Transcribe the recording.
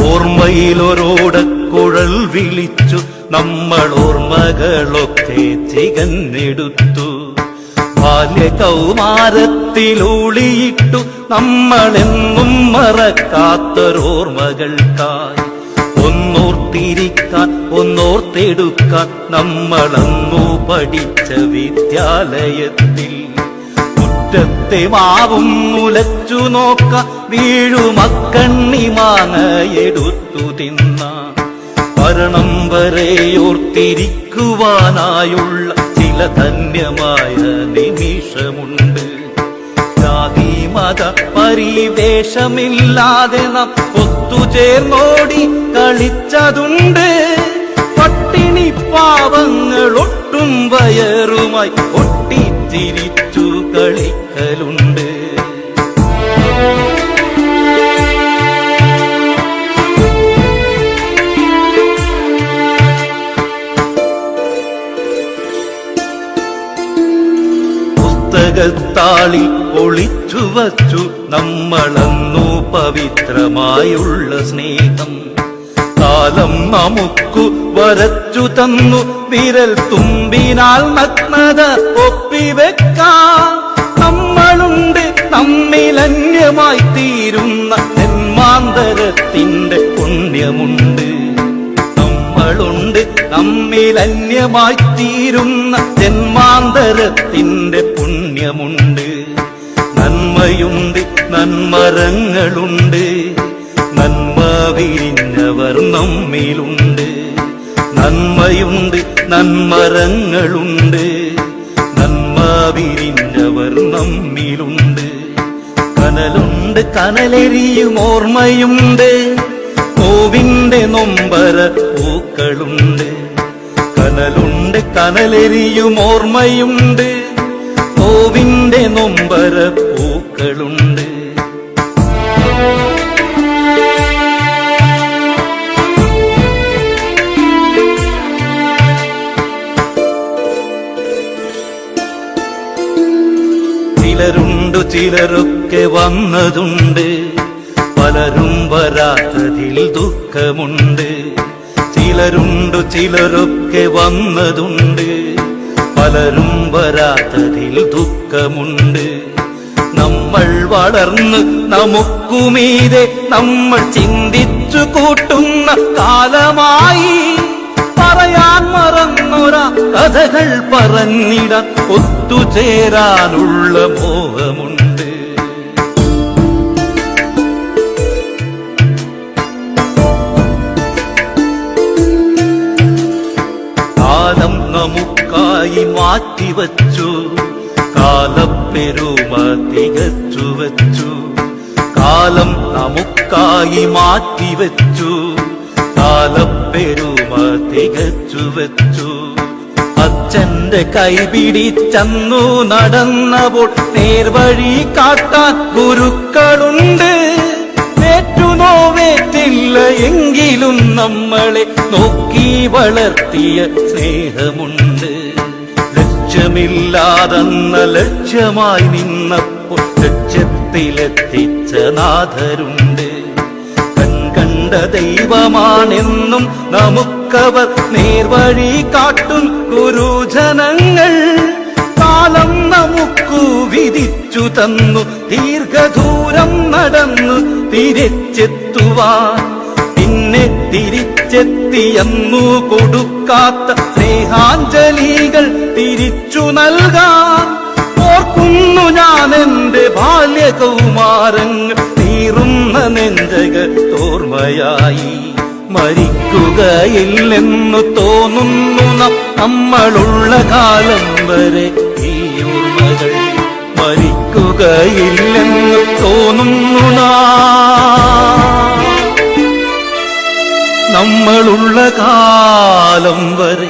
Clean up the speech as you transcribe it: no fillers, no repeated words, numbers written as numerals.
ഓർമ്മയിലൊരോടക്കുഴൽ വിളിച്ചു നമ്മൾ ഓർമ്മകളൊക്കെ ചികഞ്ഞെടുത്തു. ബാല്യകൗമാരത്തിലൂളിയിട്ടു നമ്മളെന്നും മറക്കാത്തൊരോർമ്മകൾക്കായി ഒന്നോർത്തിരിക്കാൻ ഒന്നോർത്തെടുക്കാൻ നമ്മളന്നു പഠിച്ച വിദ്യാലയത്തിൽ. മുറ്റത്തെ മാവും മുലച്ചു നോക്ക വീഴുമക്കണ്ണി മാങ്ങയെടുത്തു തിന്നാൻ മരണം വരെയോർത്തിരിക്കുവാനായുള്ള ചില ധന്യമായ നിമിഷമുണ്ട്. ജാതി മത പരിവേഷമില്ലാതെ നാം ഒത്തുചേർന്നോടി കളിച്ചതുണ്ട്. പട്ടിണി പാവങ്ങൾ ഒട്ടും വയറുമായി ഒട്ടിച്ചിരിച്ചു കളിക്കലുണ്ട്. പുസ്തകത്താളിൽ ഒളിച്ചു വച്ചു നമ്മളന്നു പവിത്രമായുള്ള സ്നേഹം. കാലം നമുക്കു വരച്ചു തന്നു വിരൽ തുമ്പിനാൽ നഗ്നത ഒപ്പിവെക്കാൻ. നമ്മളുണ്ട് നമ്മിലന്യമായി തീരുന്ന ജന്മാന്തരത്തിന്റെ പുണ്യമുണ്ട്. നമ്മളുണ്ട് നമ്മിലന്യമായി തീരുന്ന ജന്മാന്തരത്തിന്റെ പുണ്യമുണ്ട്. നന്മയുണ്ട് നന്മരങ്ങളുണ്ട് നന്മ വിരിഞ്ഞവർ നമ്മിലുണ്ട്. നന്മയുണ്ട് നന്മരങ്ങളുണ്ട് നന്മ വിരിഞ്ഞവർ നമ്മിലുണ്ട്. കനലുണ്ട് കനലെരിയും ഓർമ്മയുണ്ട് നോവിന്റെ നൊമ്പര പൂക്കളുണ്ട്. കനലുണ്ട് കനലെരിയും ഓർമ്മയുണ്ട് നോവിന്റെ നൊമ്പര പൂക്കളുണ്ട്. ചിലരുണ്ടു ചിലരൊക്കെ വന്നതുണ്ട് പലരും വരാത്തതിൽ ദുഃഖമുണ്ട്. ചിലരുണ്ടു ചിലരൊക്കെ വന്നതുണ്ട് പലരും വരാത്തതിൽ ദുഃഖമുണ്ട്. നമ്മൾ വളർന്ന് നമുക്കുമീതെ നമ്മൾ ചിന്തിച്ചു കൂട്ടുന്ന കാലമായി. പറയാൻ മറന്നൊരാ കഥകൾ പറഞ്ഞിടാൻ ഒത്തുചേരാനുള്ള മോഹമുണ്ട്. കാലം നമുക്കായി മാറ്റിവച്ചു കാലപ്പെരുമ തികച്ചു വച്ചു. കാലം നമുക്കായി മാറ്റിവച്ചു കാലപ്പെരുമ തികച്ചു വച്ചു. അച്ഛന്റെ കൈപിടിച്ചന്നു നടന്നപ്പോൾ നേർവഴി കാട്ടാൻ ഗുരുക്കളുണ്ട്. ഏറ്റുനോവേറ്റില്ല എങ്കിലും നമ്മളെ നോക്കി വളർത്തിയ സ്നേഹമുണ്ട്. ലക്ഷ്യമില്ലാതെന്ന ലക്ഷ്യമായി നിന്നപ്പോൾ ലക്ഷ്യത്തിലെത്തിച്ച നാഥരുണ്ട്. കണ്ട ദൈവമാണെന്നും നമുക്കവർ നേർവഴി കാട്ടും ഗുരുജനങ്ങൾ. കാലം നമുക്കു വിധിച്ചു തന്നു ദീർഘദൂരം നടന്നു തിരിച്ചെത്തുവാൻ. പിന്നെ തിരിച്ചെത്തിയെന്നു കൊടുക്കാത്ത സ്നേഹാഞ്ജലികൾ തിരിച്ചു നൽകാൻ. ഓർക്കുന്നു ഞാൻ എന്റെ ബാല്യകൗമാരങ്ങൾ തീറുന്ന നെഞ്ചകത്തോർമ്മയായി. മരിക്കുകയില്ലെന്നു തോന്നുന്നു നമ്മളുള്ള കാലം വരെ ഈ ഓർമ്മകൾ. മരിക്കുകയില്ലെന്നു തോന്നുന്നു നമ്മളുള്ള കാലം വരെ